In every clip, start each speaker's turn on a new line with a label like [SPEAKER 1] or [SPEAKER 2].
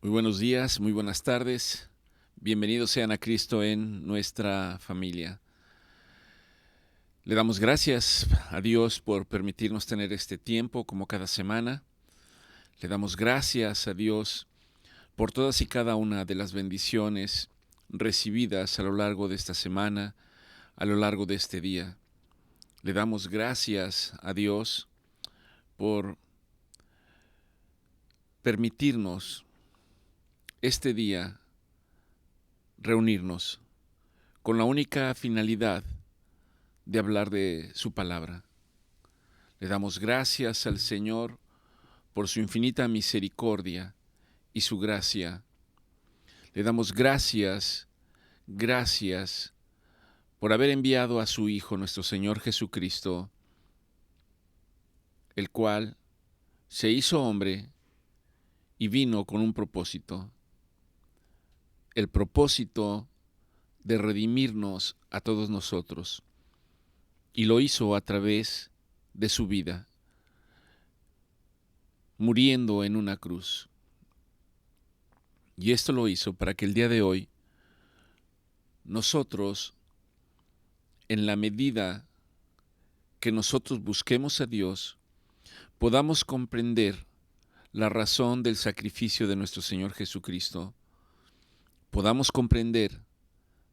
[SPEAKER 1] Muy buenos días, muy buenas tardes. Bienvenidos sean a Cristo en nuestra familia. Le damos gracias a Dios por permitirnos tener este tiempo como cada semana. Le damos gracias a Dios por todas y cada una de las bendiciones recibidas a lo largo de esta semana, a lo largo de este día. Le damos gracias a Dios por permitirnos este día reunirnos con la única finalidad de hablar de su palabra. Le damos gracias al Señor por su infinita misericordia y su gracia. Le damos gracias por haber enviado a su Hijo, nuestro Señor Jesucristo, el cual se hizo hombre y vino con un propósito, el propósito de redimirnos a todos nosotros, y lo hizo a través de su vida, muriendo en una cruz. Y esto lo hizo para que el día de hoy nosotros, en la medida que nosotros busquemos a Dios, podamos comprender la razón del sacrificio de nuestro Señor Jesucristo, podamos comprender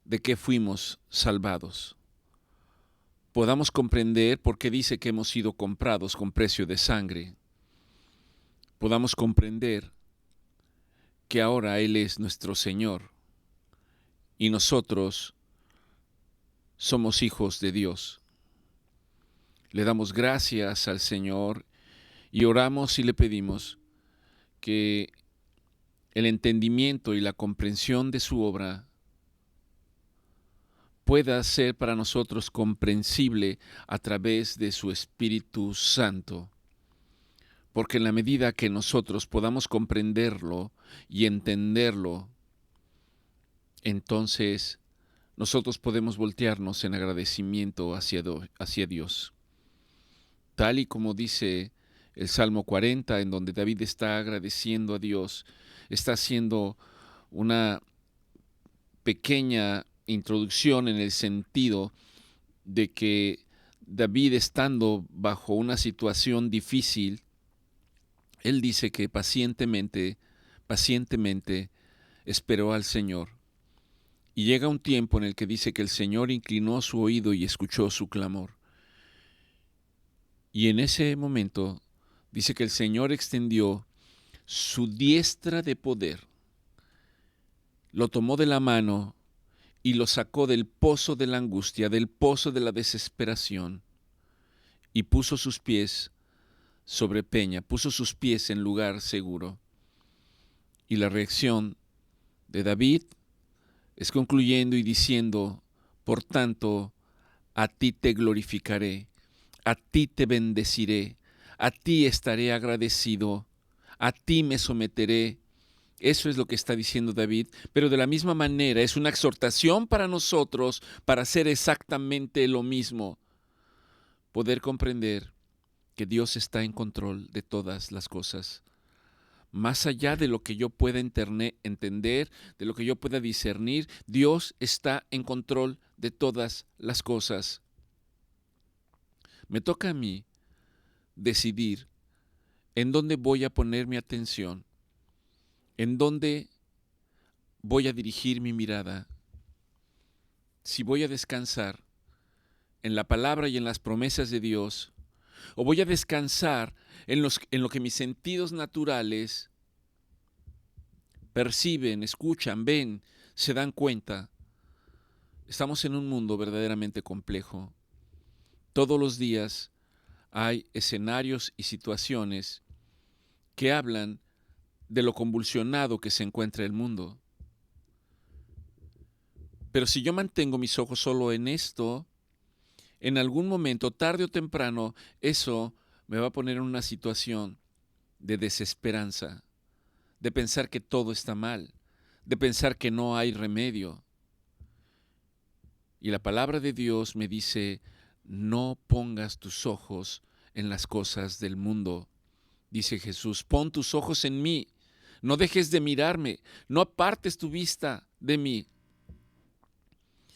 [SPEAKER 1] de qué fuimos salvados, podamos comprender por qué dice que hemos sido comprados con precio de sangre, podamos comprender que ahora Él es nuestro Señor y nosotros somos hijos de Dios. Le damos gracias al Señor y oramos y le pedimos que el entendimiento y la comprensión de su obra pueda ser para nosotros comprensible a través de su Espíritu Santo. Porque en la medida que nosotros podamos comprenderlo y entenderlo, entonces nosotros podemos voltearnos en agradecimiento hacia Dios. Tal y como dice el Salmo 40, en donde David está agradeciendo a Dios, está haciendo una pequeña introducción en el sentido de que David, estando bajo una situación difícil, él dice que pacientemente esperó al Señor. Y llega un tiempo en el que dice que el Señor inclinó su oído y escuchó su clamor. Y en ese momento dice que el Señor extendió su diestra de poder, lo tomó de la mano y lo sacó del pozo de la angustia, del pozo de la desesperación, y puso sus pies sobre peña, puso sus pies en lugar seguro. Y la reacción de David es concluyendo y diciendo: por tanto, a ti te glorificaré, a ti te bendeciré, a ti estaré agradecido, a ti me someteré. Eso es lo que está diciendo David, pero de la misma manera es una exhortación para nosotros para hacer exactamente lo mismo. Poder comprender que Dios está en control de todas las cosas. Más allá de lo que yo pueda entender, de lo que yo pueda discernir, Dios está en control de todas las cosas. Me toca a mí decidir en dónde voy a poner mi atención, en dónde voy a dirigir mi mirada, si voy a descansar en la palabra y en las promesas de Dios, o voy a descansar en lo que mis sentidos naturales perciben, escuchan, ven, se dan cuenta. Estamos en un mundo verdaderamente complejo. Todos los días hay escenarios y situaciones que hablan de lo convulsionado que se encuentra el mundo. Pero si yo mantengo mis ojos solo en esto, en algún momento, tarde o temprano, eso me va a poner en una situación de desesperanza, de pensar que todo está mal, de pensar que no hay remedio. Y la palabra de Dios me dice: no pongas tus ojos en las cosas del mundo. Dice Jesús: pon tus ojos en mí, No dejes de mirarme, no apartes tu vista de mí.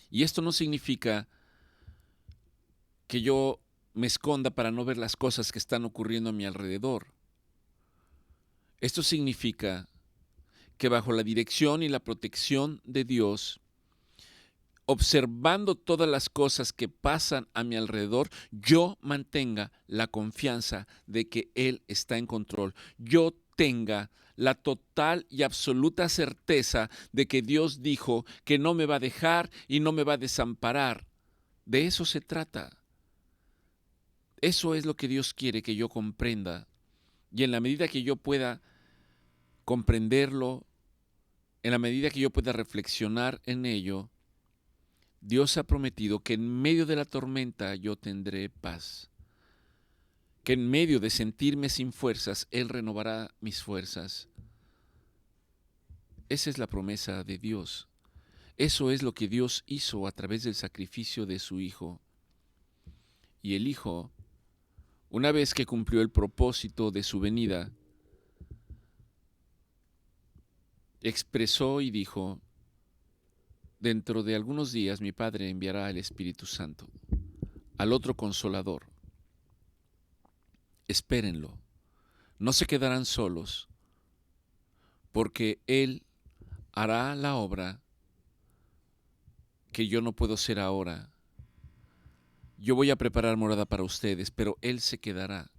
[SPEAKER 1] Y esto no significa que yo me esconda para no ver las cosas que están ocurriendo a mi alrededor. Esto significa que bajo la dirección y la protección de Dios, observando todas las cosas que pasan a mi alrededor, yo mantenga la confianza de que Él está en control. Yo tenga la total y absoluta certeza de que Dios dijo que no me va a dejar y no me va a desamparar. De eso se trata. Eso es lo que Dios quiere que yo comprenda. Y en la medida que yo pueda comprenderlo, en la medida que yo pueda reflexionar en ello, Dios ha prometido que en medio de la tormenta yo tendré paz. Que en medio de sentirme sin fuerzas, Él renovará mis fuerzas. Esa es la promesa de Dios. Eso es lo que Dios hizo a través del sacrificio de su Hijo. Y el Hijo, una vez que cumplió el propósito de su venida, expresó y dijo: dentro de algunos días mi Padre enviará al Espíritu Santo, al otro Consolador. Espérenlo, no se quedarán solos, porque Él hará la obra que yo no puedo hacer ahora. Yo voy a preparar morada para ustedes, pero Él se quedará.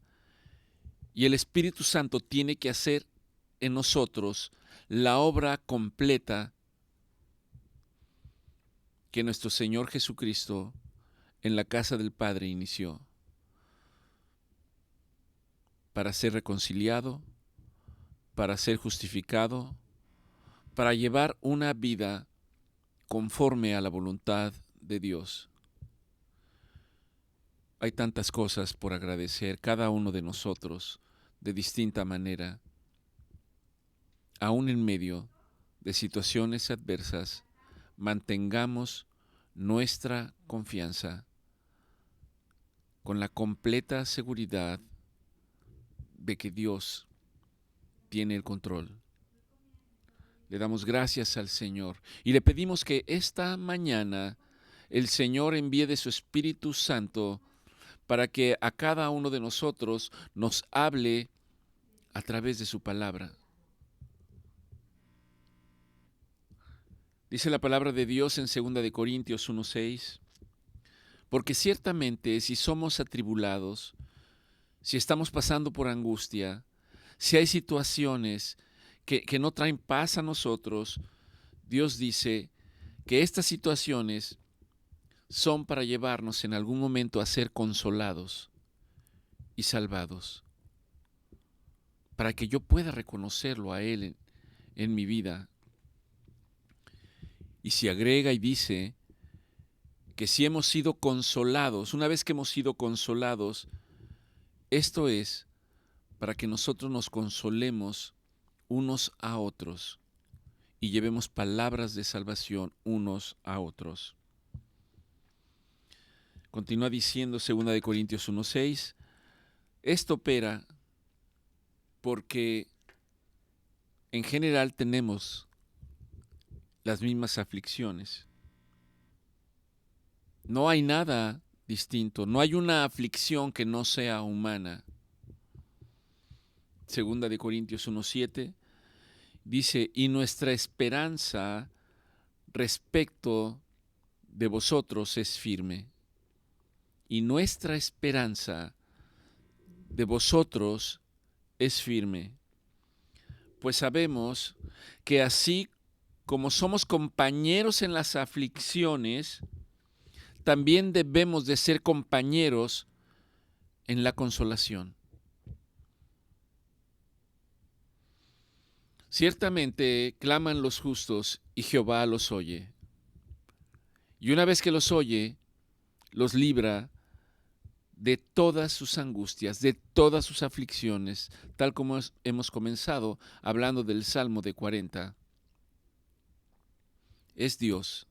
[SPEAKER 1] Y el Espíritu Santo tiene que hacer en nosotros la obra completa que nuestro Señor Jesucristo en la casa del Padre inició, para ser reconciliado, para ser justificado, para llevar una vida conforme a la voluntad de Dios. Hay tantas cosas por agradecer, cada uno de nosotros, de distinta manera, aún en medio de situaciones adversas. Mantengamos nuestra confianza con la completa seguridad de que Dios tiene el control. Le damos gracias al Señor y le pedimos que esta mañana el Señor envíe de su Espíritu Santo para que a cada uno de nosotros nos hable a través de su palabra. Dice la palabra de Dios en 2 de Corintios 1:6, porque ciertamente si somos atribulados, si estamos pasando por angustia, si hay situaciones que no traen paz a nosotros, Dios dice que estas situaciones son para llevarnos en algún momento a ser consolados y salvados, para que yo pueda reconocerlo a Él en mi vida. Y si agrega y dice que si hemos sido consolados, una vez que hemos sido consolados, esto es para que nosotros nos consolemos unos a otros y llevemos palabras de salvación unos a otros. Continúa diciendo 2 de Corintios 1:6, esto opera porque en general tenemos las mismas aflicciones. No hay nada distinto, no hay una aflicción que no sea humana. 2 de Corintios 1:7 dice, y nuestra esperanza respecto de vosotros es firme. Y nuestra esperanza de vosotros es firme. Pues sabemos que así como somos compañeros en las aflicciones, también debemos de ser compañeros en la consolación. Ciertamente claman los justos y Jehová los oye. Y una vez que los oye, los libra de todas sus angustias, de todas sus aflicciones, tal como hemos comenzado hablando del Salmo de 40. Es Dios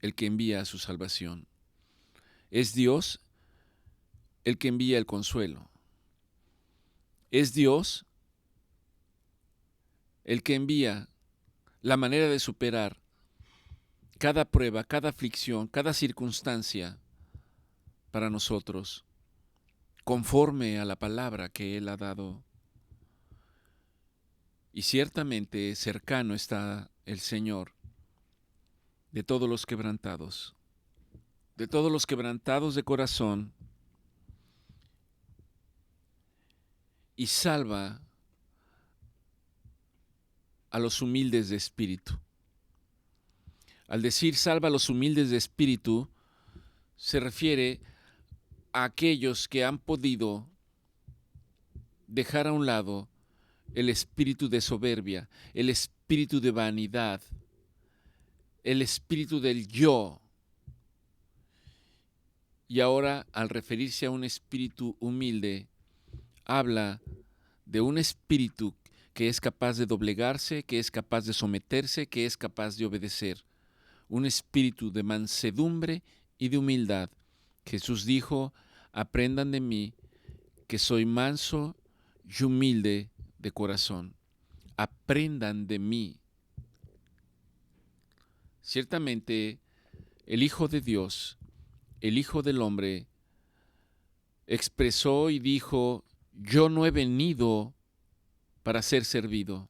[SPEAKER 1] el que envía su salvación. Es Dios el que envía el consuelo. Es Dios el que envía la manera de superar cada prueba, cada aflicción, cada circunstancia para nosotros, conforme a la palabra que Él ha dado. Y ciertamente cercano está el Señor de todos los quebrantados, de corazón, y salva a los humildes de espíritu. Al decir salva a los humildes de espíritu, se refiere a aquellos que han podido dejar a un lado el espíritu de soberbia, el espíritu de vanidad, el espíritu del yo. Y ahora, al referirse a un espíritu humilde, habla de un espíritu que es capaz de doblegarse, que es capaz de someterse, que es capaz de obedecer. Un espíritu de mansedumbre y de humildad. Jesús dijo: aprendan de mí, que soy manso y humilde de corazón. Aprendan de mí. Ciertamente, el Hijo de Dios, el Hijo del Hombre, expresó y dijo: yo no he venido para ser servido.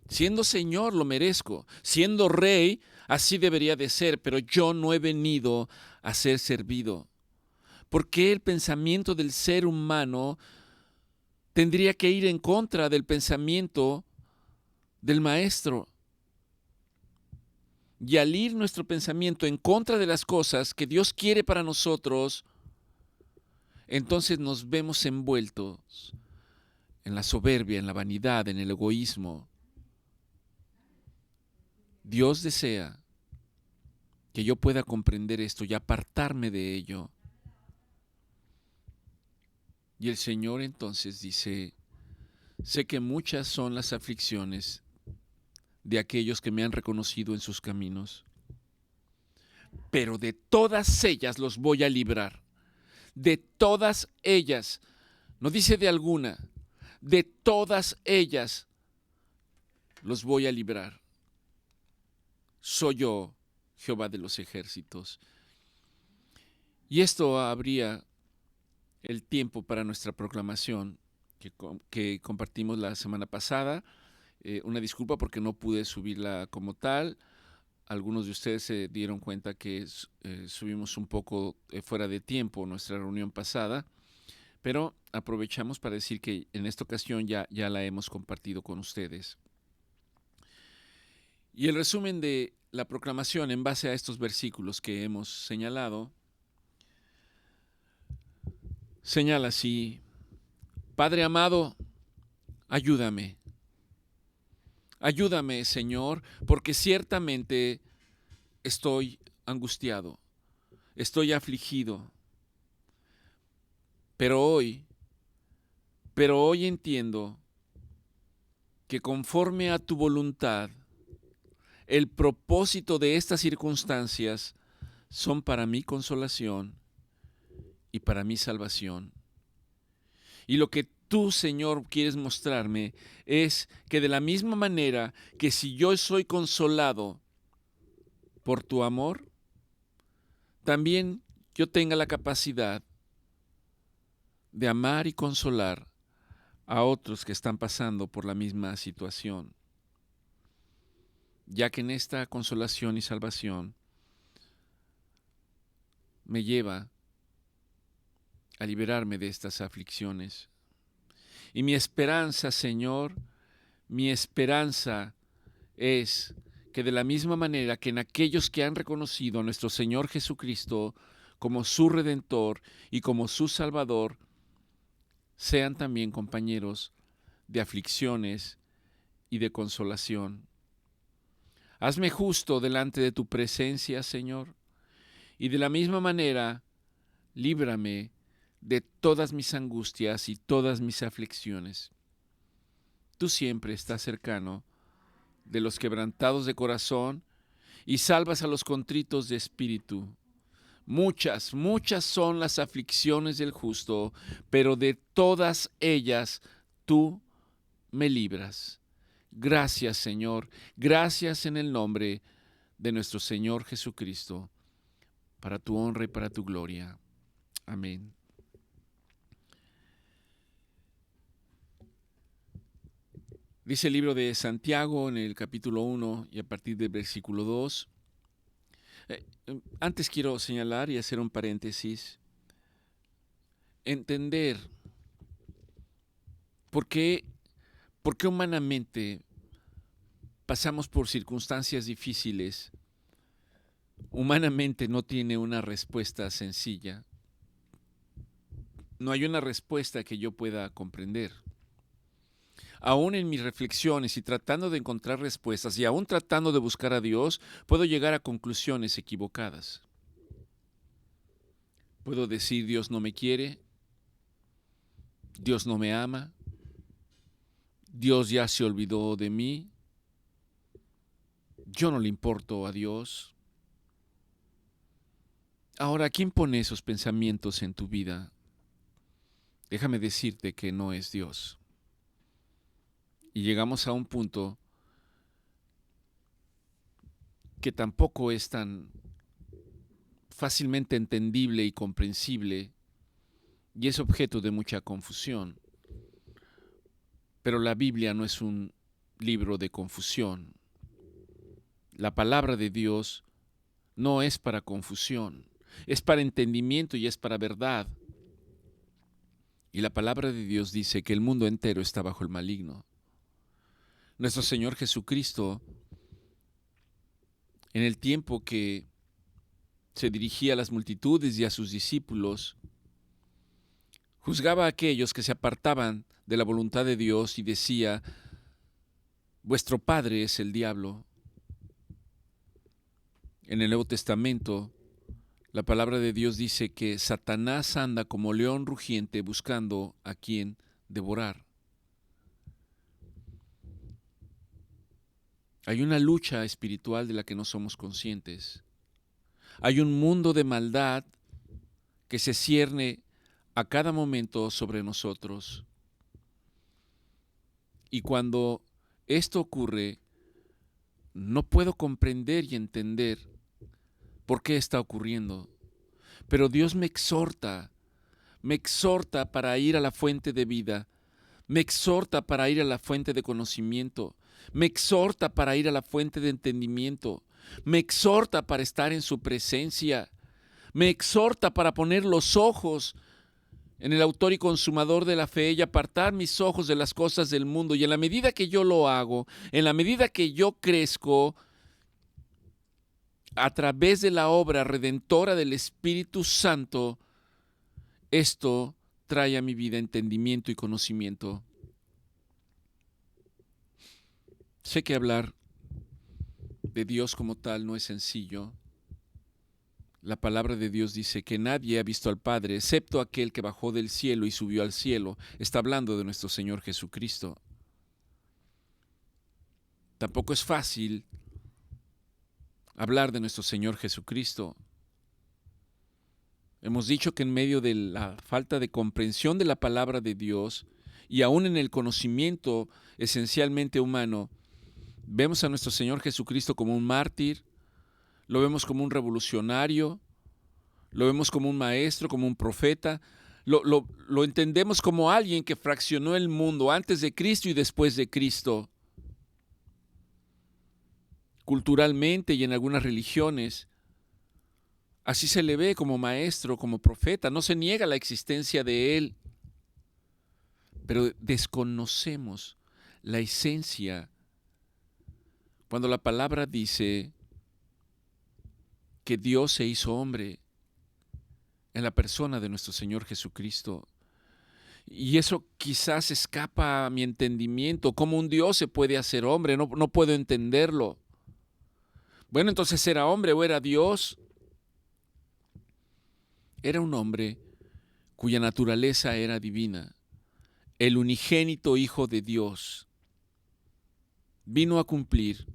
[SPEAKER 1] Siendo Señor lo merezco, siendo Rey así debería de ser, pero yo no he venido a ser servido. ¿Por qué el pensamiento del ser humano tendría que ir en contra del pensamiento del Maestro? Y al ir nuestro pensamiento en contra de las cosas que Dios quiere para nosotros, entonces nos vemos envueltos en la soberbia, en la vanidad, en el egoísmo. Dios desea que yo pueda comprender esto y apartarme de ello. Y el Señor entonces dice: sé que muchas son las aflicciones de aquellos que me han reconocido en sus caminos, pero de todas ellas los voy a librar. De todas ellas, no dice de alguna, de todas ellas los voy a librar. Soy yo, Jehová de los ejércitos. Y esto abría el tiempo para nuestra proclamación que compartimos la semana pasada. Una disculpa porque no pude subirla como tal. Algunos de ustedes se dieron cuenta que subimos un poco fuera de tiempo nuestra reunión pasada, pero aprovechamos para decir que en esta ocasión ya la hemos compartido con ustedes. Y el resumen de la proclamación en base a estos versículos que hemos señalado, señala así: Padre amado, ayúdame. Ayúdame, Señor, porque ciertamente estoy angustiado, estoy afligido. Pero hoy entiendo que conforme a tu voluntad, el propósito de estas circunstancias son para mi consolación y para mi salvación. Y lo que tú, Señor, quieres mostrarme es que de la misma manera que si yo soy consolado por tu amor, también yo tenga la capacidad de amar y consolar a otros que están pasando por la misma situación, ya que en esta consolación y salvación me lleva a liberarme de estas aflicciones. Y mi esperanza, Señor, mi esperanza es que de la misma manera que en aquellos que han reconocido a nuestro Señor Jesucristo como su Redentor y como su Salvador, sean también compañeros de aflicciones y de consolación. Hazme justo delante de tu presencia, Señor, y de la misma manera, líbrame de todas mis angustias y todas mis aflicciones. Tú siempre estás cercano de los quebrantados de corazón y salvas a los contritos de espíritu. Muchas son las aflicciones del justo, pero de todas ellas tú me libras. Gracias, Señor. Gracias en el nombre de nuestro Señor Jesucristo, para tu honra y para tu gloria. Amén. Dice el libro de Santiago en el capítulo 1 y a partir del versículo 2. Antes quiero señalar y hacer un paréntesis. Entender por qué humanamente pasamos por circunstancias difíciles. Humanamente no tiene una respuesta sencilla. No hay una respuesta que yo pueda comprender. Aún en mis reflexiones y tratando de encontrar respuestas y aún tratando de buscar a Dios, puedo llegar a conclusiones equivocadas. Puedo decir: Dios no me quiere, Dios no me ama, Dios ya se olvidó de mí, yo no le importo a Dios. Ahora, ¿quién pone esos pensamientos en tu vida? Déjame decirte que no es Dios. Y llegamos a un punto que tampoco es tan fácilmente entendible y comprensible, y es objeto de mucha confusión. Pero la Biblia no es un libro de confusión. La palabra de Dios no es para confusión, es para entendimiento y es para verdad. Y la palabra de Dios dice que el mundo entero está bajo el maligno. Nuestro Señor Jesucristo, en el tiempo que se dirigía a las multitudes y a sus discípulos, juzgaba a aquellos que se apartaban de la voluntad de Dios y decía: vuestro padre es el diablo. En el Nuevo Testamento, la palabra de Dios dice que Satanás anda como león rugiente buscando a quien devorar. Hay una lucha espiritual de la que no somos conscientes. Hay un mundo de maldad que se cierne a cada momento sobre nosotros. Y cuando esto ocurre, no puedo comprender y entender por qué está ocurriendo. Pero Dios me exhorta para ir a la fuente de vida, me exhorta para ir a la fuente de conocimiento, me exhorta para ir a la fuente de entendimiento, me exhorta para estar en su presencia, me exhorta para poner los ojos en el autor y consumador de la fe y apartar mis ojos de las cosas del mundo. Y en la medida que yo lo hago, en la medida que yo crezco, a través de la obra redentora del Espíritu Santo, esto trae a mi vida entendimiento y conocimiento. Sé que hablar de Dios como tal no es sencillo. La palabra de Dios dice que nadie ha visto al Padre excepto aquel que bajó del cielo y subió al cielo. Está hablando de nuestro Señor Jesucristo. Tampoco es fácil hablar de nuestro Señor Jesucristo. Hemos dicho que en medio de la falta de comprensión de la palabra de Dios y aún en el conocimiento esencialmente humano, vemos a nuestro Señor Jesucristo como un mártir, lo vemos como un revolucionario, lo vemos como un maestro, como un profeta, lo entendemos como alguien que fraccionó el mundo antes de Cristo y después de Cristo. Culturalmente y en algunas religiones, así se le ve como maestro, como profeta. No se niega la existencia de él, pero desconocemos la esencia. Cuando la palabra dice que Dios se hizo hombre en la persona de nuestro Señor Jesucristo, y eso quizás escapa a mi entendimiento. ¿Cómo un Dios se puede hacer hombre? No puedo entenderlo. Bueno, entonces ¿era hombre o era Dios? Era un hombre cuya naturaleza era divina. El unigénito Hijo de Dios vino a cumplir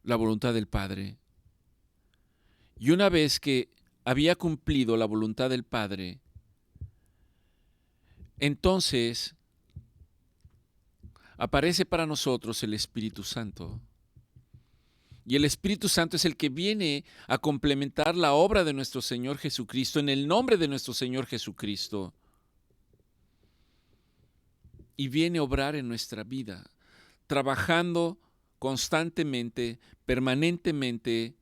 [SPEAKER 1] la voluntad del Padre. Y una vez que había cumplido la voluntad del Padre, entonces aparece para nosotros el Espíritu Santo. Y el Espíritu Santo es el que viene a complementar la obra de nuestro Señor Jesucristo en el nombre de nuestro Señor Jesucristo. Y viene a obrar en nuestra vida, trabajando constantemente, permanentemente,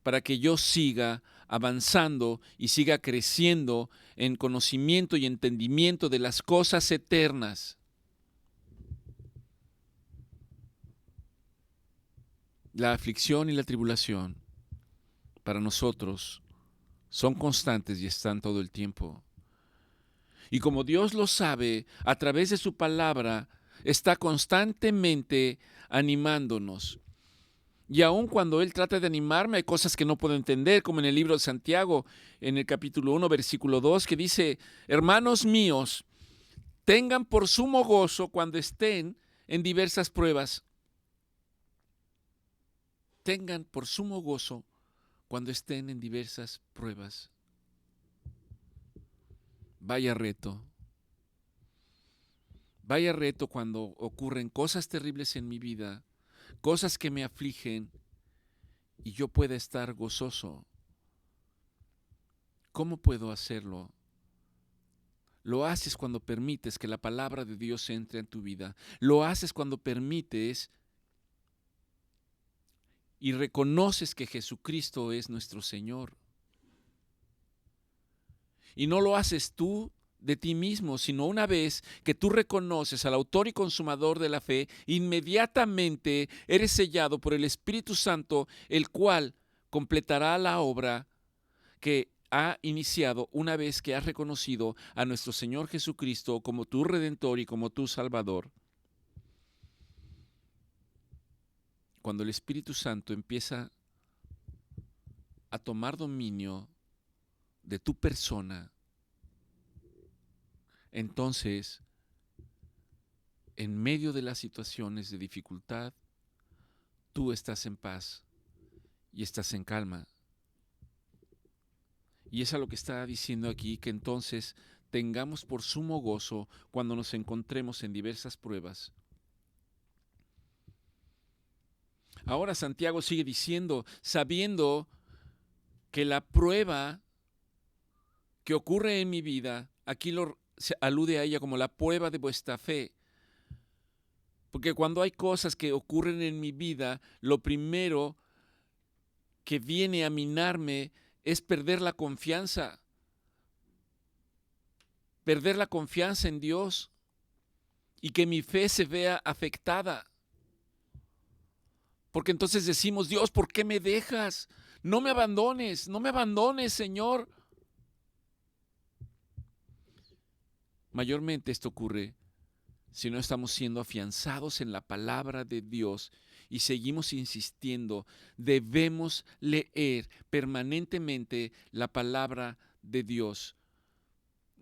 [SPEAKER 1] para que yo siga avanzando y siga creciendo en conocimiento y entendimiento de las cosas eternas. La aflicción y la tribulación para nosotros son constantes y están todo el tiempo. Y como Dios lo sabe, a través de su palabra, está constantemente animándonos. Y aun cuando Él trata de animarme, hay cosas que no puedo entender, como en el libro de Santiago, en el capítulo 1, versículo 2, que dice: hermanos míos, tengan por sumo gozo cuando estén en diversas pruebas. Tengan por sumo gozo cuando estén en diversas pruebas. Vaya reto. Vaya reto cuando ocurren cosas terribles en mi vida, cosas que me afligen, y yo pueda estar gozoso. ¿Cómo puedo hacerlo? Lo haces cuando permites que la palabra de Dios entre en tu vida. Lo haces cuando permites y reconoces que Jesucristo es nuestro Señor. Y no lo haces tú de ti mismo, sino una vez que tú reconoces al autor y consumador de la fe, inmediatamente eres sellado por el Espíritu Santo, el cual completará la obra que ha iniciado una vez que has reconocido a nuestro Señor Jesucristo como tu Redentor y como tu Salvador. Cuando el Espíritu Santo empieza a tomar dominio de tu persona, entonces, en medio de las situaciones de dificultad, tú estás en paz y estás en calma. Y es a lo que está diciendo aquí, que entonces tengamos por sumo gozo cuando nos encontremos en diversas pruebas. Ahora Santiago sigue diciendo, sabiendo que la prueba que ocurre en mi vida, aquí se alude a ella como la prueba de vuestra fe. Porque cuando hay cosas que ocurren en mi vida, lo primero que viene a minarme es perder la confianza en Dios y que mi fe se vea afectada. Porque entonces decimos: Dios, ¿por qué me dejas? No me abandones, Señor. Mayormente esto ocurre si no estamos siendo afianzados en la palabra de Dios y seguimos insistiendo. Debemos leer permanentemente la palabra de Dios.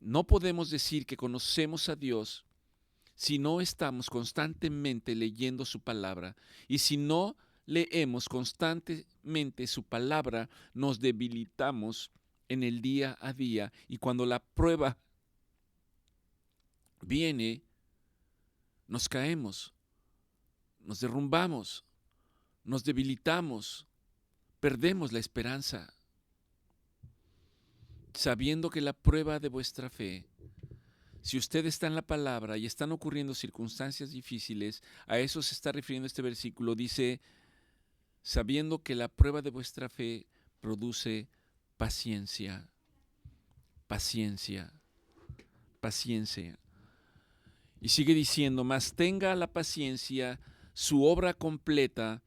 [SPEAKER 1] No podemos decir que conocemos a Dios si no estamos constantemente leyendo su palabra. Y si no leemos constantemente su palabra, nos debilitamos en el día a día. Y cuando la prueba viene, nos caemos, nos derrumbamos, nos debilitamos, perdemos la esperanza. Sabiendo que la prueba de vuestra fe, si usted está en la palabra y están ocurriendo circunstancias difíciles, a eso se está refiriendo este versículo. Dice: sabiendo que la prueba de vuestra fe produce paciencia, paciencia, paciencia. Y sigue diciendo: mas tenga la paciencia su obra completa,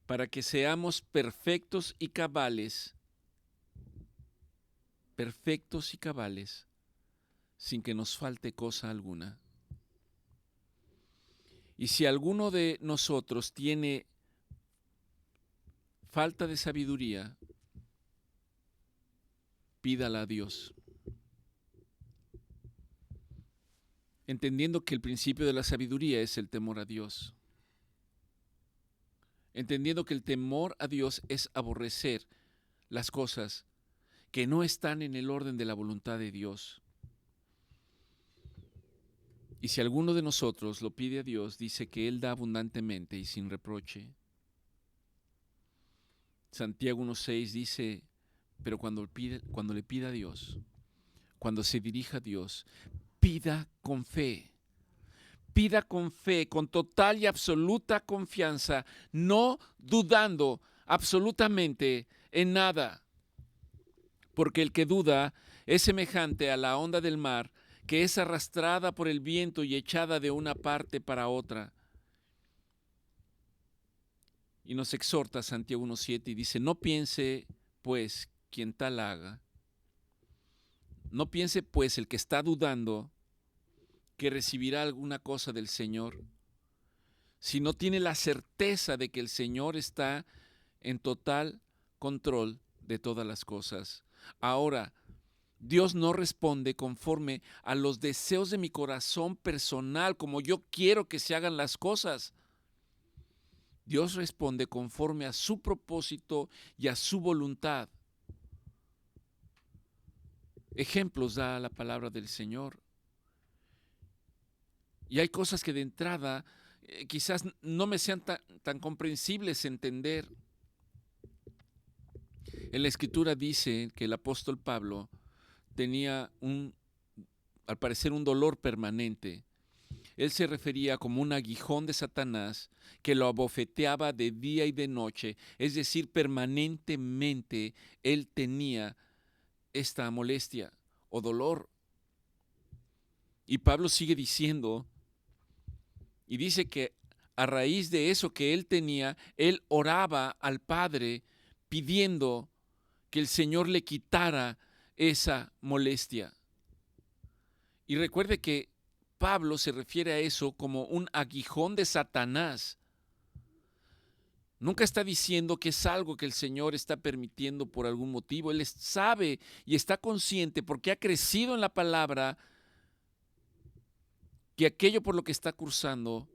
[SPEAKER 1] para que seamos perfectos y cabales, sin que nos falte cosa alguna. Y si alguno de nosotros tiene falta de sabiduría, pídala a Dios, entendiendo que el principio de la sabiduría es el temor a Dios. Entendiendo que el temor a Dios es aborrecer las cosas que no están en el orden de la voluntad de Dios. Y si alguno de nosotros lo pide a Dios, dice que Él da abundantemente y sin reproche. Santiago 1:6 dice, pero cuando le pida a Dios, cuando se dirija a Dios, pida con fe, con total y absoluta confianza, no dudando absolutamente en nada. Porque el que duda es semejante a la onda del mar, que es arrastrada por el viento y echada de una parte para otra. Y nos exhorta Santiago 1:7 y dice, no piense pues quien tal haga, no piense pues el que está dudando que recibirá alguna cosa del Señor, si no tiene la certeza de que el Señor está en total control de todas las cosas. Ahora, Dios no responde conforme a los deseos de mi corazón personal, como yo quiero que se hagan las cosas. Dios responde conforme a su propósito y a su voluntad. Ejemplos da la palabra del Señor. Y hay cosas que de entrada quizás no me sean tan comprensibles entender. En la Escritura dice que el apóstol Pablo tenía al parecer un dolor permanente. Él se refería como un aguijón de Satanás que lo abofeteaba de día y de noche, es decir, permanentemente él tenía esta molestia o dolor. Y Pablo sigue diciendo, y dice que a raíz de eso que él tenía, él oraba al Padre pidiendo que el Señor le quitara esa molestia. Y recuerde que Pablo se refiere a eso como un aguijón de Satanás. Nunca está diciendo que es algo que el Señor está permitiendo por algún motivo. Él sabe y está consciente porque ha crecido en la palabra que aquello por lo que está cursando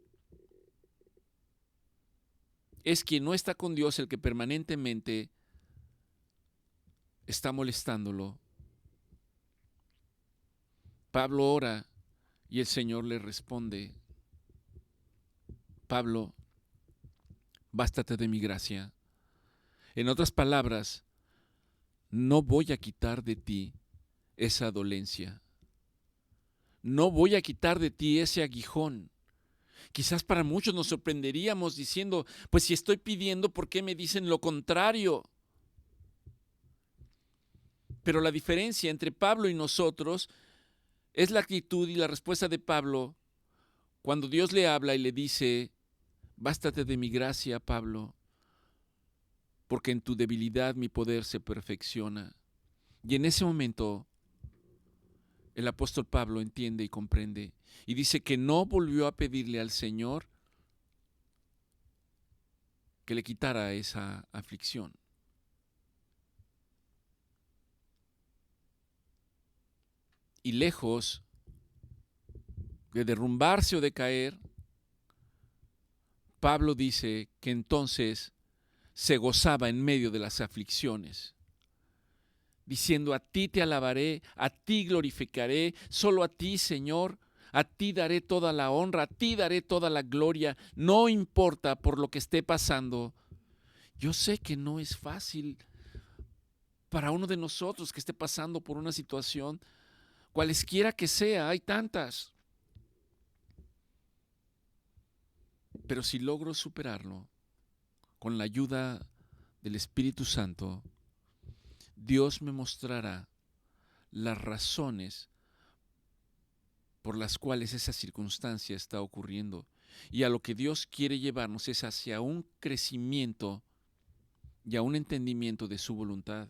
[SPEAKER 1] es quien no está con Dios el que permanentemente está molestándolo. Pablo ora y el Señor le responde, Pablo, bástate de mi gracia. En otras palabras, no voy a quitar de ti esa dolencia. No voy a quitar de ti ese aguijón. Quizás para muchos nos sorprenderíamos diciendo, pues si estoy pidiendo, ¿por qué me dicen lo contrario? Pero la diferencia entre Pablo y nosotros es la actitud y la respuesta de Pablo cuando Dios le habla y le dice, bástate de mi gracia, Pablo, porque en tu debilidad mi poder se perfecciona. Y en ese momento el apóstol Pablo entiende y comprende y dice que no volvió a pedirle al Señor que le quitara esa aflicción. Y lejos de derrumbarse o de caer, Pablo dice que entonces se gozaba en medio de las aflicciones, diciendo, a ti te alabaré, a ti glorificaré, solo a ti, Señor, a ti daré toda la honra, a ti daré toda la gloria, no importa por lo que esté pasando. Yo sé que no es fácil para uno de nosotros que esté pasando por una situación, cualesquiera que sea, hay tantas. Pero si logro superarlo con la ayuda del Espíritu Santo, Dios me mostrará las razones por las cuales esa circunstancia está ocurriendo. Y a lo que Dios quiere llevarnos es hacia un crecimiento y a un entendimiento de su voluntad.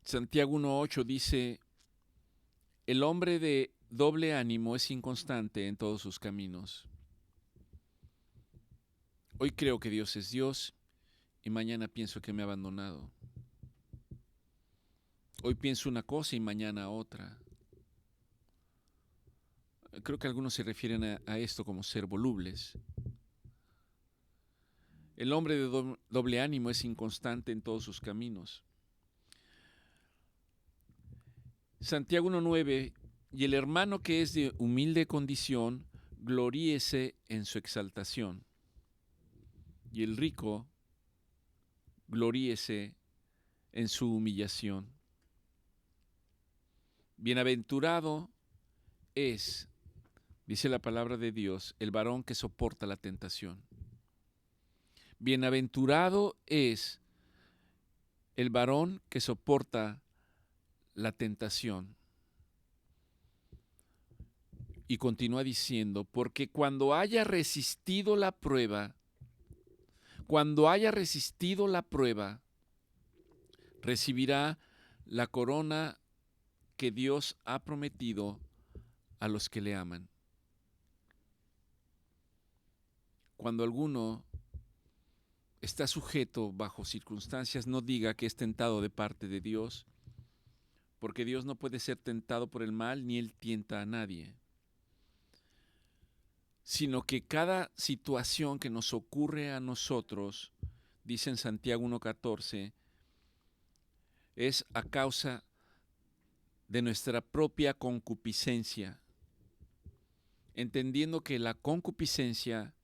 [SPEAKER 1] Santiago 1:8 dice, el hombre de doble ánimo es inconstante en todos sus caminos. Hoy creo que Dios es Dios y mañana pienso que me ha abandonado. Hoy pienso una cosa y mañana otra. Creo que algunos se refieren a esto como ser volubles. El hombre de doble ánimo es inconstante en todos sus caminos. Santiago 1:9, y el hermano que es de humilde condición, gloríese en su exaltación, y el rico, gloríese en su humillación. Bienaventurado es, dice la palabra de Dios, el varón que soporta la tentación. Bienaventurado es el varón que soporta la tentación. Y continúa diciendo, porque cuando haya resistido la prueba, recibirá la corona que Dios ha prometido a los que le aman. Cuando alguno está sujeto bajo circunstancias, no diga que es tentado de parte de Dios, porque Dios no puede ser tentado por el mal, ni Él tienta a nadie. Sino que cada situación que nos ocurre a nosotros, dice en Santiago 1:14, es a causa de nuestra propia concupiscencia, entendiendo que la concupiscencia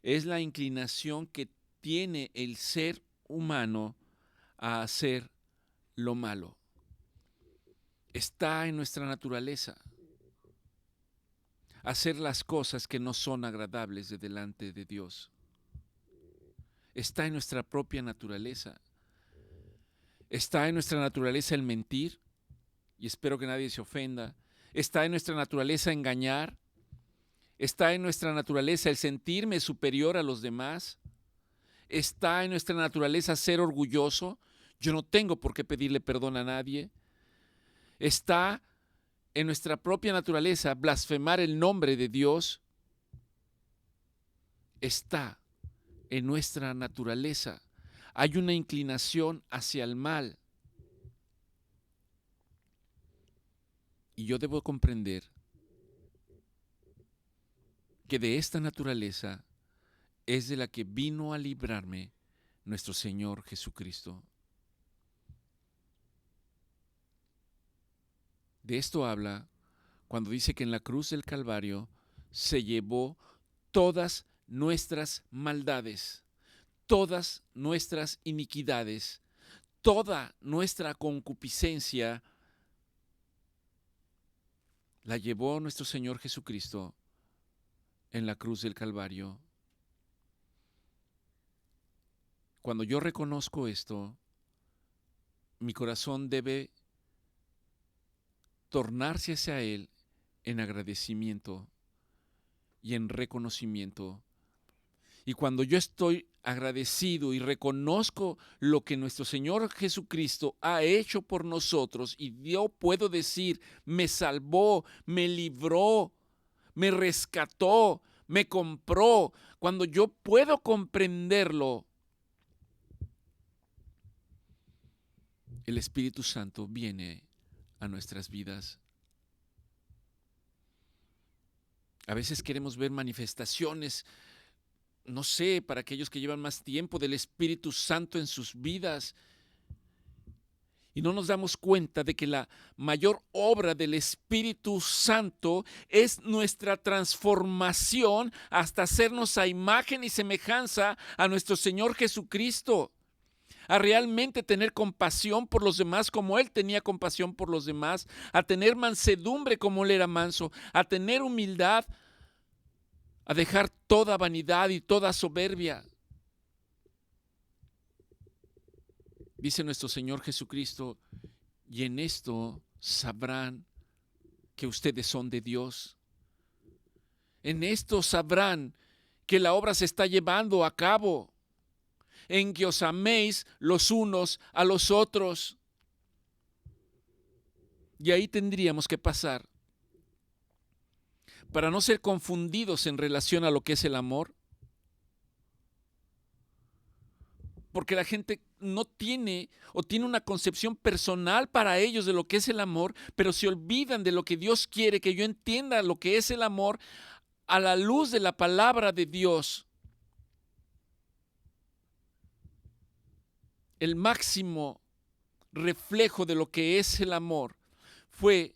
[SPEAKER 1] es la inclinación que tiene el ser humano a hacer lo malo. Está en nuestra naturaleza hacer las cosas que no son agradables de delante de Dios. Está en nuestra propia naturaleza. Está en nuestra naturaleza el mentir, y espero que nadie se ofenda. Está en nuestra naturaleza engañar. Está en nuestra naturaleza el sentirme superior a los demás. Está en nuestra naturaleza ser orgulloso. Yo no tengo por qué pedirle perdón a nadie. Está en nuestra propia naturaleza blasfemar el nombre de Dios. Está en nuestra naturaleza. Hay una inclinación hacia el mal. Y yo debo comprender que de esta naturaleza es de la que vino a librarme nuestro Señor Jesucristo. De esto habla cuando dice que en la cruz del Calvario se llevó todas nuestras maldades, todas nuestras iniquidades, toda nuestra concupiscencia, la llevó nuestro Señor Jesucristo en la cruz del Calvario. Cuando yo reconozco esto, mi corazón debe tornarse hacia Él en agradecimiento y en reconocimiento. Y cuando yo estoy agradecido y reconozco lo que nuestro Señor Jesucristo ha hecho por nosotros, y yo puedo decir, me salvó, me libró, me rescató, me compró, cuando yo puedo comprenderlo, el Espíritu Santo viene a nuestras vidas. A veces queremos ver manifestaciones, no sé, para aquellos que llevan más tiempo, del Espíritu Santo en sus vidas. Y no nos damos cuenta de que la mayor obra del Espíritu Santo es nuestra transformación hasta hacernos a imagen y semejanza a nuestro Señor Jesucristo. A realmente tener compasión por los demás como Él tenía compasión por los demás, a tener mansedumbre como Él era manso, a tener humildad, a dejar toda vanidad y toda soberbia. Dice nuestro Señor Jesucristo, y en esto sabrán que ustedes son de Dios. En esto sabrán que la obra se está llevando a cabo, en que os améis los unos a los otros. Y ahí tendríamos que pasar para no ser confundidos en relación a lo que es el amor. Porque la gente no tiene o tiene una concepción personal para ellos de lo que es el amor, pero se olvidan de lo que Dios quiere que yo entienda lo que es el amor a la luz de la palabra de Dios. El máximo reflejo de lo que es el amor fue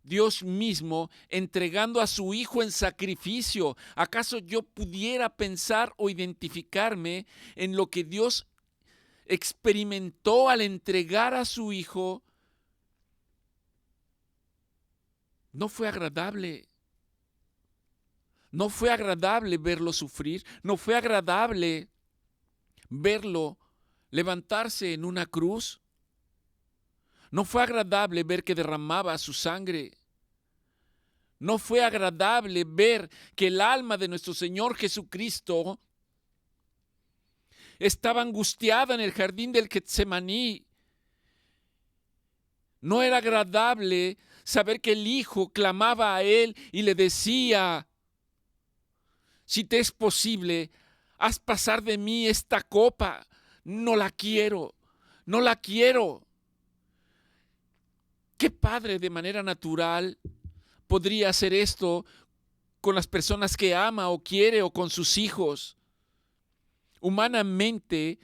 [SPEAKER 1] Dios mismo entregando a su Hijo en sacrificio. ¿Acaso yo pudiera pensar o identificarme en lo que Dios experimentó al entregar a su Hijo? No fue agradable. No fue agradable verlo sufrir. No fue agradable verlo levantarse en una cruz. No fue agradable ver que derramaba su sangre. No fue agradable ver que el alma de nuestro Señor Jesucristo estaba angustiada en el jardín del Getsemaní. No era agradable saber que el Hijo clamaba a Él y le decía: si te es posible, haz pasar de mí esta copa. No la quiero, no la quiero. ¿Qué padre de manera natural podría hacer esto con las personas que ama o quiere o con sus hijos? Humanamente,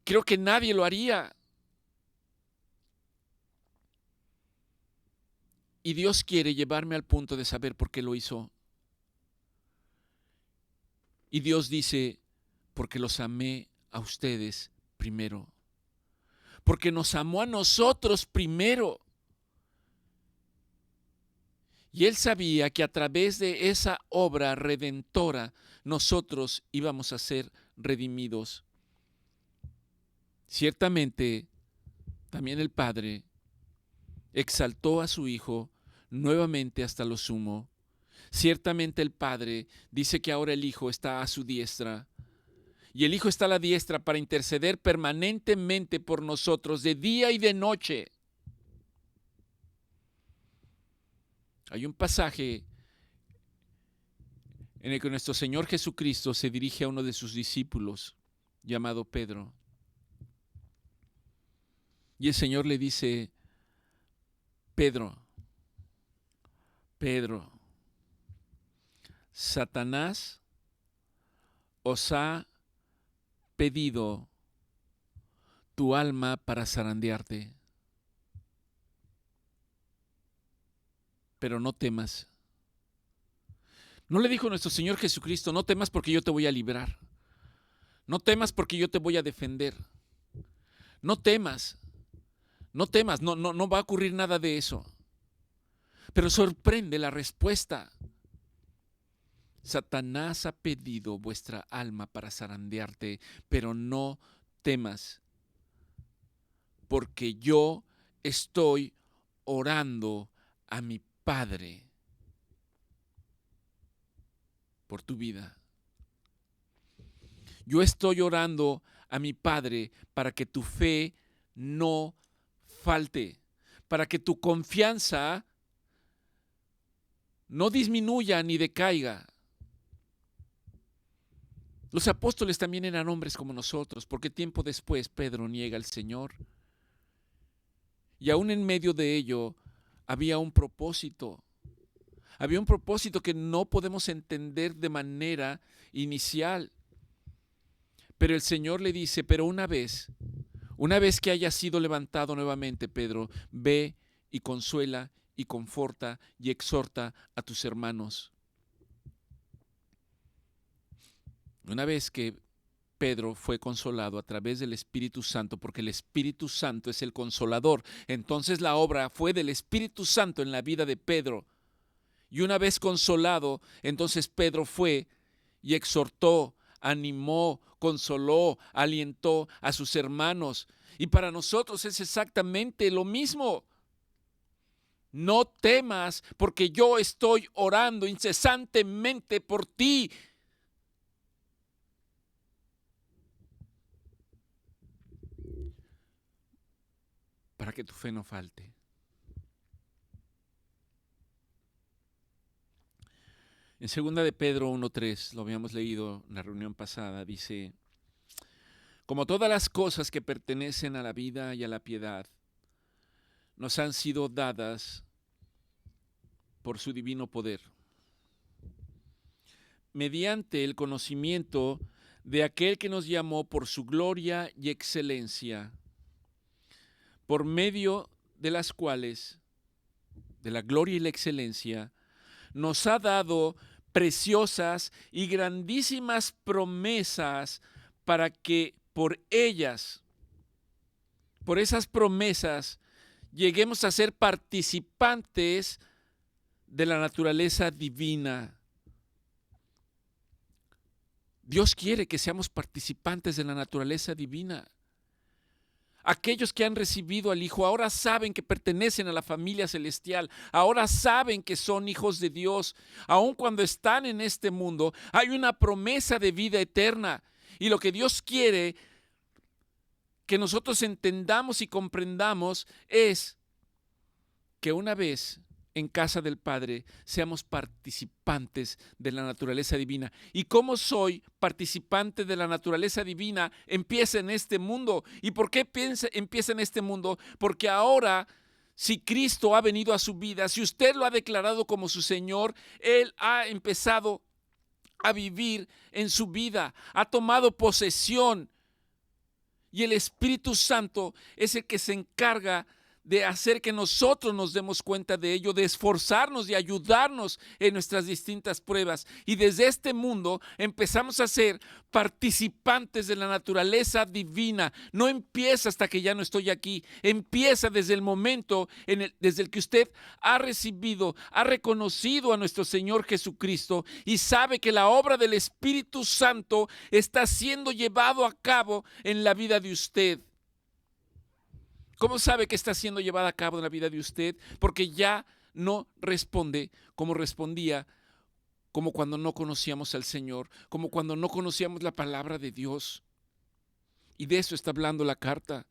[SPEAKER 1] creo que nadie lo haría. Y Dios quiere llevarme al punto de saber por qué lo hizo. Y Dios dice: porque los amé a ustedes primero. Porque nos amó a nosotros primero. Y Él sabía que a través de esa obra redentora nosotros íbamos a ser redimidos. Ciertamente, también el Padre exaltó a su Hijo nuevamente hasta lo sumo. Ciertamente el Padre dice que ahora el Hijo está a su diestra. Y el Hijo está a la diestra para interceder permanentemente por nosotros de día y de noche. Hay un pasaje en el que nuestro Señor Jesucristo se dirige a uno de sus discípulos, llamado Pedro. Y el Señor le dice: Pedro, Pedro, Satanás os ha pedido tu alma para zarandearte. Pero no temas. No le dijo nuestro Señor Jesucristo: no temas porque yo te voy a librar. No temas porque yo te voy a defender. No temas. No temas, no va a ocurrir nada de eso. Pero sorprende la respuesta. Satanás ha pedido vuestra alma para zarandearte, pero no temas, porque yo estoy orando a mi Padre por tu vida. Yo estoy orando a mi Padre para que tu fe no falte, para que tu confianza no disminuya ni decaiga. Los apóstoles también eran hombres como nosotros, porque tiempo después Pedro niega al Señor. Y aún en medio de ello había un propósito. Había un propósito que no podemos entender de manera inicial. Pero el Señor le dice: pero una vez que hayas sido levantado nuevamente, Pedro, ve y consuela y conforta y exhorta a tus hermanos. Una vez que Pedro fue consolado a través del Espíritu Santo, porque el Espíritu Santo es el consolador, entonces la obra fue del Espíritu Santo en la vida de Pedro. Y una vez consolado, entonces Pedro fue y exhortó, animó, consoló, alientó a sus hermanos. Y para nosotros es exactamente lo mismo. No temas, porque yo estoy orando incesantemente por ti. Para que tu fe no falte. En 2 de Pedro 1:3, lo habíamos leído en la reunión pasada, dice: como todas las cosas que pertenecen a la vida y a la piedad, nos han sido dadas por su divino poder, mediante el conocimiento de aquel que nos llamó por su gloria y excelencia, por medio de las cuales, de la gloria y la excelencia, nos ha dado preciosas y grandísimas promesas para que por ellas, por esas promesas, lleguemos a ser participantes de la naturaleza divina. Dios quiere que seamos participantes de la naturaleza divina. Aquellos que han recibido al Hijo ahora saben que pertenecen a la familia celestial, ahora saben que son hijos de Dios. Aun cuando están en este mundo, hay una promesa de vida eterna. Y lo que Dios quiere que nosotros entendamos y comprendamos es que una vez en casa del Padre seamos participantes de la naturaleza divina. ¿Y cómo soy participante de la naturaleza divina? Empieza en este mundo. ¿Y por qué empieza en este mundo? Porque ahora, si Cristo ha venido a su vida, si usted lo ha declarado como su Señor, Él ha empezado a vivir en su vida, ha tomado posesión. Y el Espíritu Santo es el que se encarga de hacer que nosotros nos demos cuenta de ello, de esforzarnos, de ayudarnos en nuestras distintas pruebas. Y desde este mundo empezamos a ser participantes de la naturaleza divina. No empieza hasta que ya no estoy aquí, empieza desde el momento desde el que usted ha recibido, ha reconocido a nuestro Señor Jesucristo y sabe que la obra del Espíritu Santo está siendo llevado a cabo en la vida de usted. ¿Cómo sabe que está siendo llevada a cabo en la vida de usted? Porque ya no responde como respondía, como cuando no conocíamos al Señor, como cuando no conocíamos la palabra de Dios. Y de eso está hablando la carta.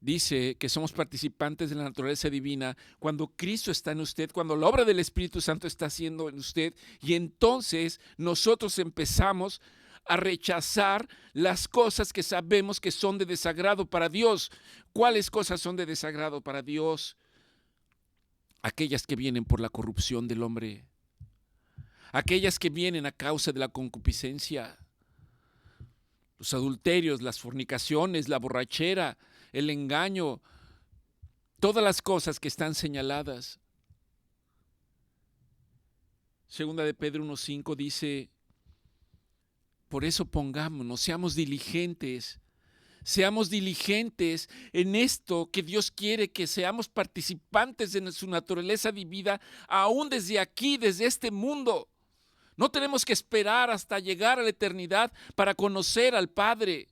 [SPEAKER 1] Dice que somos participantes de la naturaleza divina cuando Cristo está en usted, cuando la obra del Espíritu Santo está haciendo en usted, y entonces nosotros empezamos a rechazar las cosas que sabemos que son de desagrado para Dios. ¿Cuáles cosas son de desagrado para Dios? Aquellas que vienen por la corrupción del hombre, aquellas que vienen a causa de la concupiscencia, los adulterios, las fornicaciones, la borrachera, el engaño, todas las cosas que están señaladas. Segunda de Pedro 1:5 dice: por eso pongámonos, seamos diligentes en esto que Dios quiere, que seamos participantes de su naturaleza divina, aún desde aquí, desde este mundo. No tenemos que esperar hasta llegar a la eternidad para conocer al Padre.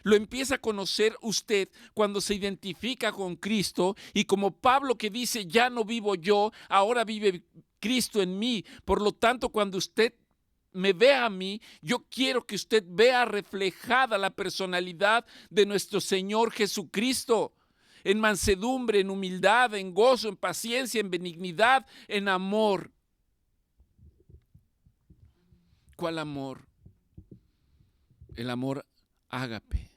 [SPEAKER 1] Lo empieza a conocer usted cuando se identifica con Cristo, y como Pablo que dice: ya no vivo yo, ahora vive Cristo en mí. Por lo tanto, cuando usted me vea a mí, yo quiero que usted vea reflejada la personalidad de nuestro Señor Jesucristo, en mansedumbre, en humildad, en gozo, en paciencia, en benignidad, en amor. ¿Cuál amor? El amor ágape,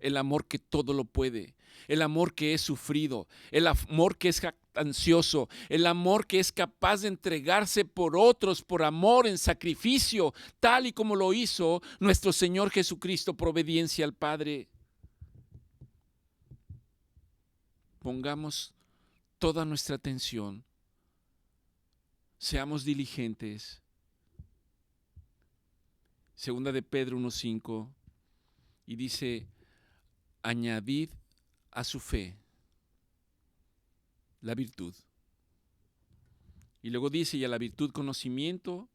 [SPEAKER 1] el amor que todo lo puede, el amor que es sufrido, el amor que es ansioso, el amor que es capaz de entregarse por otros, por amor, en sacrificio, tal y como lo hizo nuestro Señor Jesucristo por obediencia al Padre. Pongamos toda nuestra atención, seamos diligentes. Segunda de Pedro 1:5, y dice: añadid a su fe la virtud. Y luego dice: y a la virtud conocimiento,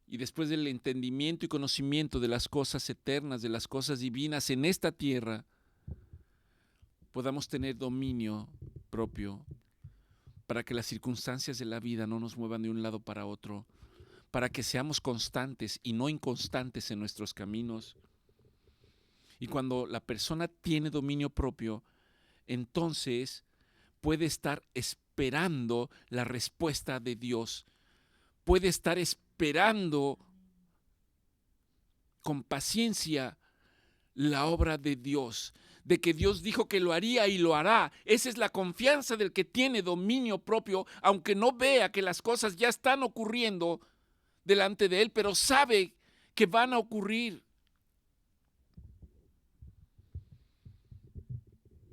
[SPEAKER 1] y después del entendimiento y conocimiento de las cosas eternas, de las cosas divinas en esta tierra, podamos tener dominio propio para que las circunstancias de la vida no nos muevan de un lado para otro, para que seamos constantes y no inconstantes en nuestros caminos. Y cuando la persona tiene dominio propio, entonces puede estar esperando la respuesta de Dios, puede estar esperando con paciencia la obra de Dios, de que Dios dijo que lo haría y lo hará. Esa es la confianza del que tiene dominio propio, aunque no vea que las cosas ya están ocurriendo delante de él, pero sabe que van a ocurrir.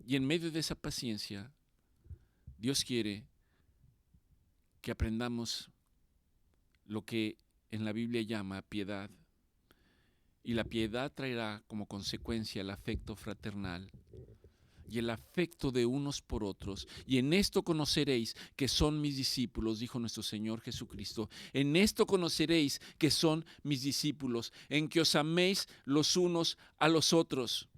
[SPEAKER 1] Y en medio de esa paciencia, Dios quiere que aprendamos lo que en la Biblia llama piedad. Y la piedad traerá como consecuencia el afecto fraternal y el afecto de unos por otros. Y en esto conoceréis que son mis discípulos, dijo nuestro Señor Jesucristo. En esto conoceréis que son mis discípulos, en que os améis los unos a los otros.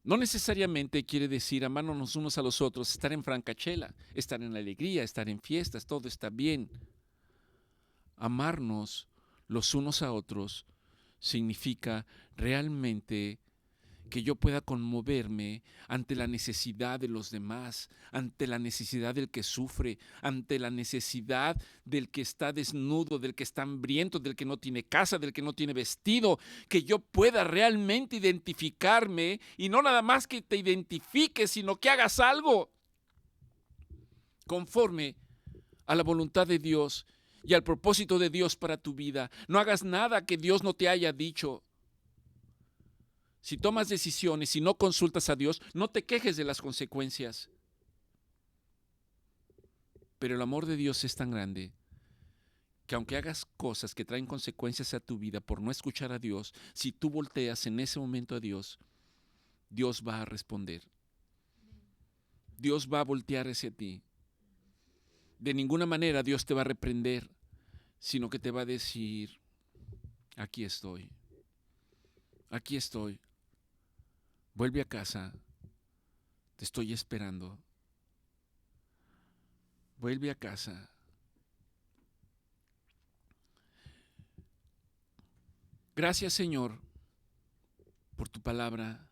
[SPEAKER 1] No necesariamente quiere decir amarnos los unos a los otros, estar en francachela, estar en la alegría, estar en fiestas, todo está bien. Amarnos los unos a otros significa realmente que yo pueda conmoverme ante la necesidad de los demás, ante la necesidad del que sufre, ante la necesidad del que está desnudo, del que está hambriento, del que no tiene casa, del que no tiene vestido, que yo pueda realmente identificarme y no nada más que te identifiques, sino que hagas algo conforme a la voluntad de Dios y al propósito de Dios para tu vida. No hagas nada que Dios no te haya dicho. Si tomas decisiones y no consultas a Dios, no te quejes de las consecuencias. Pero el amor de Dios es tan grande que aunque hagas cosas que traen consecuencias a tu vida por no escuchar a Dios, si tú volteas en ese momento a Dios, Dios va a responder. Dios va a voltear hacia ti. De ninguna manera Dios te va a reprender, sino que te va a decir, aquí estoy, aquí estoy. Vuelve a casa, te estoy esperando. Vuelve a casa. Gracias, Señor, por tu palabra.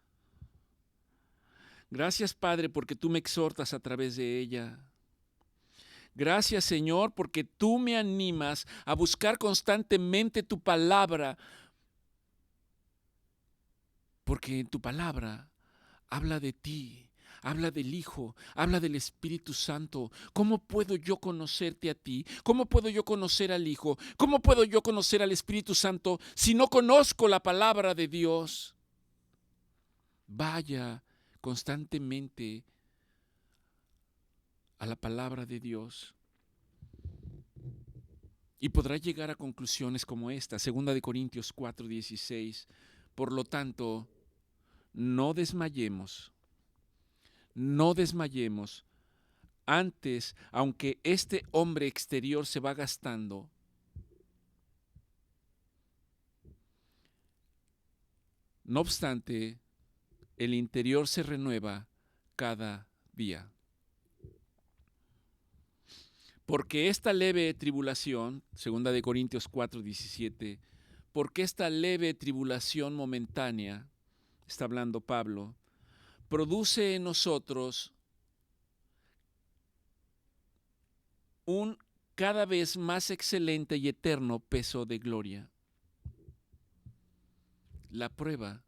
[SPEAKER 1] Gracias, Padre, porque tú me exhortas a través de ella. Gracias, Señor, porque tú me animas a buscar constantemente tu palabra, porque en tu palabra habla de ti, habla del Hijo, habla del Espíritu Santo. ¿Cómo puedo yo conocerte a ti? ¿Cómo puedo yo conocer al Hijo? ¿Cómo puedo yo conocer al Espíritu Santo si no conozco la palabra de Dios? Vaya constantemente a la palabra de Dios y podrá llegar a conclusiones como esta, 2 Corintios 4:16. Por lo tanto, no desmayemos, no desmayemos. Antes, aunque este hombre exterior se va gastando, no obstante, el interior se renueva cada día. Porque esta leve tribulación, 2 Corintios 4:17, porque esta leve tribulación momentánea, está hablando Pablo, produce en nosotros un cada vez más excelente y eterno peso de gloria. La prueba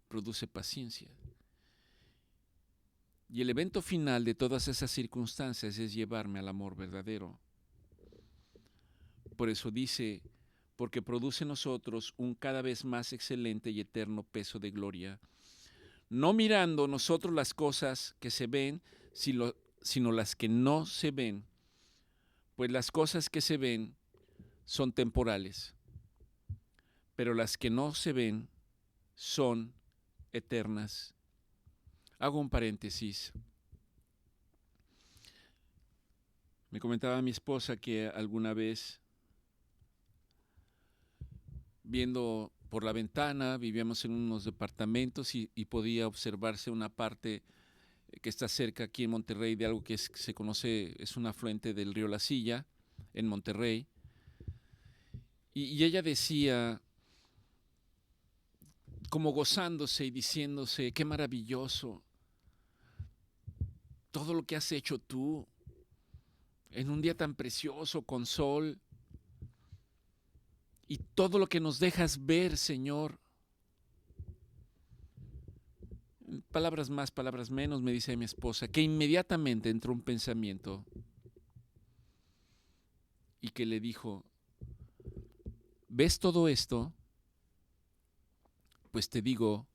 [SPEAKER 1] produce paciencia. Y el evento final de todas esas circunstancias es llevarme al amor verdadero. Por eso dice, porque produce en nosotros un cada vez más excelente y eterno peso de gloria, no mirando nosotros las cosas que se ven, sino las que no se ven, pues las cosas que se ven son temporales, pero las que no se ven son eternas. Hago un paréntesis. Me comentaba mi esposa que alguna vez, viendo por la ventana, vivíamos en unos departamentos y podía observarse una parte que está cerca aquí en Monterrey de algo que se conoce, es un afluente del río La Silla, en Monterrey. Y ella decía, como gozándose y diciéndose, qué maravilloso todo lo que has hecho tú en un día tan precioso con sol y todo lo que nos dejas ver, Señor. Palabras más, palabras menos, me dice mi esposa, que inmediatamente entró un pensamiento y que le dijo, ¿ves todo esto? Pues te digo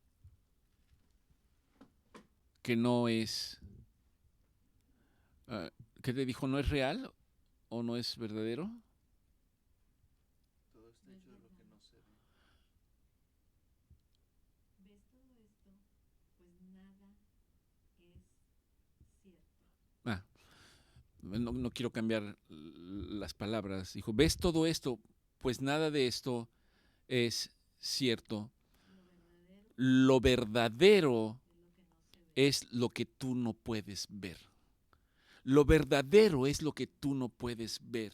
[SPEAKER 1] que no es, ¿qué te dijo? ¿No es real o no es verdadero?
[SPEAKER 2] Todo está hecho de lo que no se ve.
[SPEAKER 3] ¿Ves todo esto? Pues nada es cierto.
[SPEAKER 1] Ah, no quiero cambiar las palabras. Dijo, ¿ves todo esto? Pues nada de esto es cierto.
[SPEAKER 3] Lo verdadero
[SPEAKER 1] Lo verdadero
[SPEAKER 3] es lo que no se ve.
[SPEAKER 1] es lo que tú no puedes ver. Lo verdadero es lo que tú no puedes ver.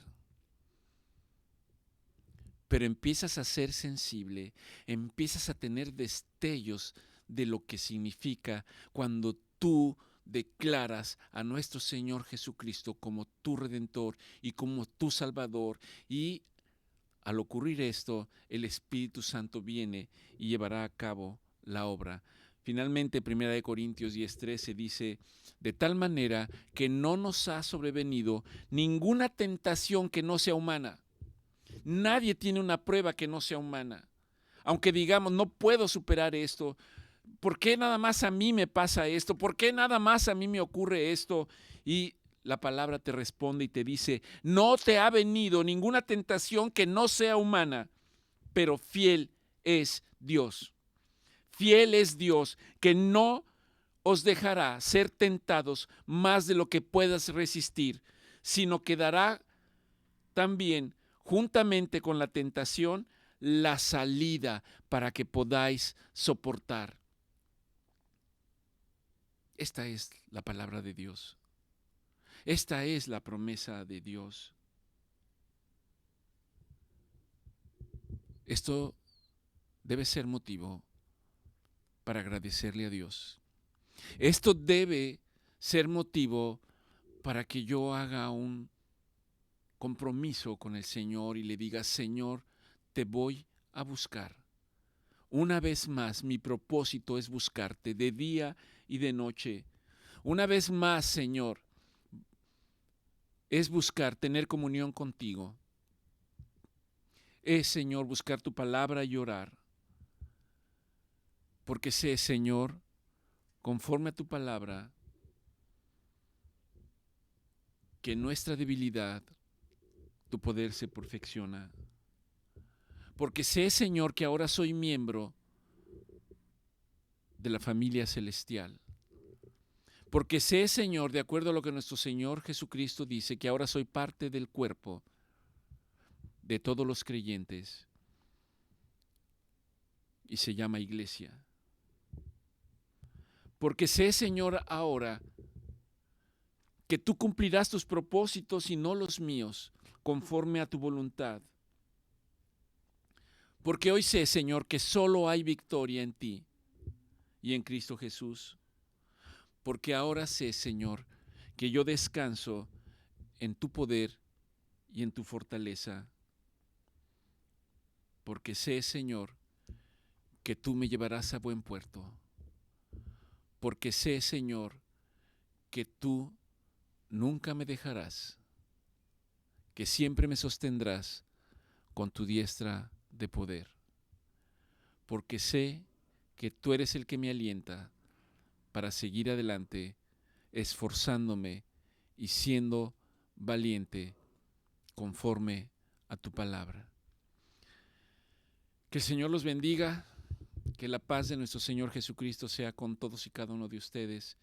[SPEAKER 1] Pero empiezas a ser sensible, empiezas a tener destellos de lo que significa cuando tú declaras a nuestro Señor Jesucristo como tu Redentor y como tu Salvador. Y al ocurrir esto, el Espíritu Santo viene y llevará a cabo la obra. Finalmente, 1 Corintios 10:13 dice, de tal manera que no nos ha sobrevenido ninguna tentación que no sea humana. Nadie tiene una prueba que no sea humana. Aunque digamos, no puedo superar esto, ¿por qué nada más a mí me pasa esto? ¿Por qué nada más a mí me ocurre esto? Y la palabra te responde y te dice, no te ha venido ninguna tentación que no sea humana, pero fiel es Dios. Fiel es Dios, que no os dejará ser tentados más de lo que puedas resistir, sino que dará también, juntamente con la tentación, la salida para que podáis soportar. Esta es la palabra de Dios. Esta es la promesa de Dios. Esto debe ser motivo para agradecerle a Dios. Esto debe ser motivo para que yo haga un compromiso con el Señor y le diga, Señor, te voy a buscar. Una vez más, mi propósito es buscarte de día y de noche. Una vez más, Señor, es buscar, tener comunión contigo. Es, Señor, buscar tu palabra y orar. Porque sé, Señor, conforme a tu palabra, que en nuestra debilidad tu poder se perfecciona. Porque sé, Señor, que ahora soy miembro de la familia celestial. Porque sé, Señor, de acuerdo a lo que nuestro Señor Jesucristo dice, que ahora soy parte del cuerpo de todos los creyentes y se llama iglesia. Porque sé, Señor, ahora que tú cumplirás tus propósitos y no los míos, conforme a tu voluntad. Porque hoy sé, Señor, que solo hay victoria en ti y en Cristo Jesús. Porque ahora sé, Señor, que yo descanso en tu poder y en tu fortaleza. Porque sé, Señor, que tú me llevarás a buen puerto. Porque sé, Señor, que tú nunca me dejarás, que siempre me sostendrás con tu diestra de poder. Porque sé que tú eres el que me alienta para seguir adelante, esforzándome y siendo valiente conforme a tu palabra. Que el Señor los bendiga, que la paz de nuestro Señor Jesucristo sea con todos y cada uno de ustedes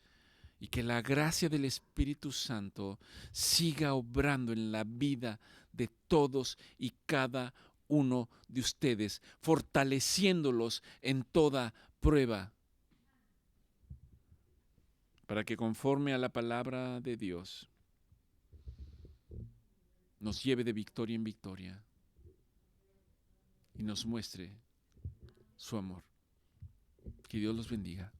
[SPEAKER 1] y que la gracia del Espíritu Santo siga obrando en la vida de todos y cada uno de ustedes, fortaleciéndolos en toda prueba, para que conforme a la palabra de Dios nos lleve de victoria en victoria y nos muestre su amor. Que Dios los bendiga.